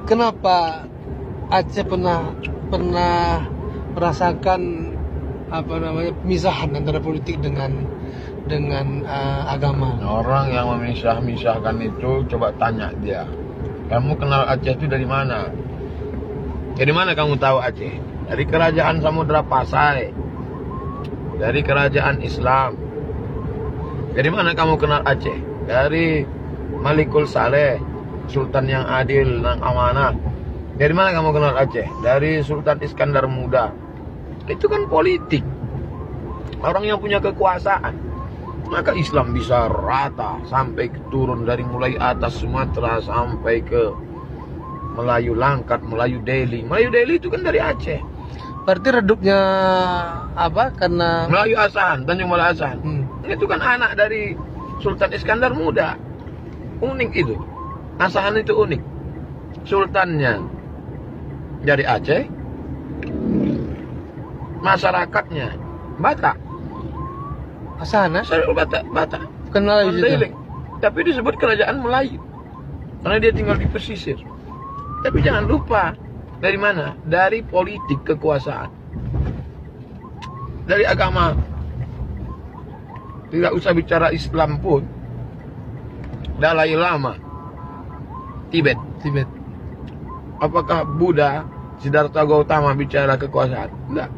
kenapa Aceh pernah merasakan pemisahan antara politik dengan agama? Orang yang memisahkan itu coba tanya dia. Kamu kenal Aceh itu dari mana? Dari mana kamu tahu Aceh? Dari kerajaan Samudra Pasai, dari kerajaan Islam. Dari mana kamu kenal Aceh? Dari Malikul Saleh, Sultan yang adil dan amanah. Dari mana kamu kenal Aceh? Dari Sultan Iskandar Muda. Itu kan politik. Orang yang punya kekuasaan. Maka Islam bisa rata sampai turun dari mulai atas Sumatera sampai ke Melayu Langkat, Melayu Deli. Melayu Deli itu kan dari Aceh. Berarti redupnya karena Melayu Asahan, Tanjung Balai Asahan. Itu kan anak dari Sultan Iskandar Muda. Unik itu. Asahan itu unik. Sultannya dari Aceh, masyarakatnya Batak. Asahan, Batak. kenal Mandailing. Tapi disebut kerajaan Melayu karena dia tinggal di pesisir. Tapi jangan lupa, dari mana? Dari politik kekuasaan, dari agama. Tidak usah bicara Islam pun, Dalai Lama, Tibet. Apakah Buddha, Siddhartha Gautama bicara kekuasaan? Enggak.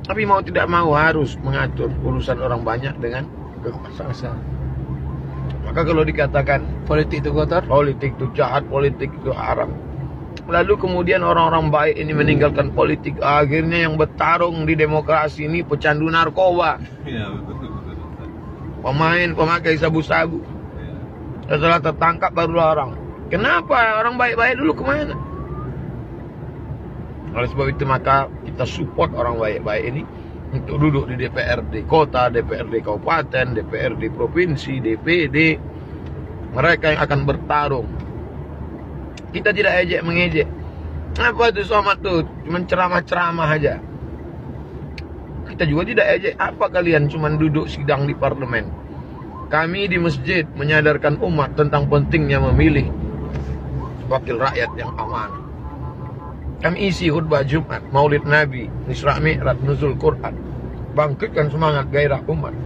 Tapi mau tidak mau harus mengatur urusan orang banyak dengan kekuasaan. Maka kalau dikatakan politik itu kotor, politik itu jahat, politik itu haram, lalu kemudian orang-orang baik ini meninggalkan politik, akhirnya yang bertarung di demokrasi ini pecandu narkoba, pemakai sabu-sabu. Setelah tertangkap baru orang. Kenapa orang baik-baik dulu kemana? Oleh sebab itu maka kita support orang baik-baik ini untuk duduk di DPRD kota, DPRD kabupaten, DPRD provinsi, DPD. Mereka yang akan bertarung. Kita tidak ejek mengejek. Apa itu Somad tuh? Cuma ceramah-ceramah aja. Kita juga tidak ejek. Apa kalian cuma duduk sidang di parlemen? Kami di masjid menyadarkan umat tentang pentingnya memilih wakil rakyat yang amanah. Kami isi khutbah Jumat, Maulid Nabi, Isra Mi'raj, Nuzul Quran. Bangkitkan semangat gairah umat.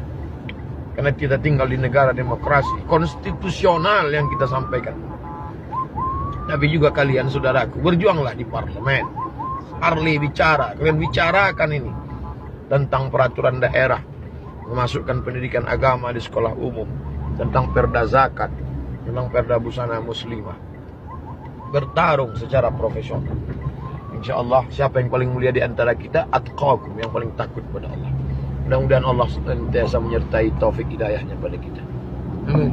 Karena kita tinggal di negara demokrasi, konstitusional yang kita sampaikan. Tapi juga kalian saudaraku, berjuanglah di parlemen. Arli bicara, kalian bicarakan ini tentang peraturan daerah, memasukkan pendidikan agama di sekolah umum, tentang perda zakat, tentang perda busana muslimah. Bertarung secara profesional. InsyaAllah siapa yang paling mulia di antara kita? Atqakum, yang paling takut pada Allah. Mudah-mudahan Allah senantiasa menyertai taufik hidayahnya pada kita. amin.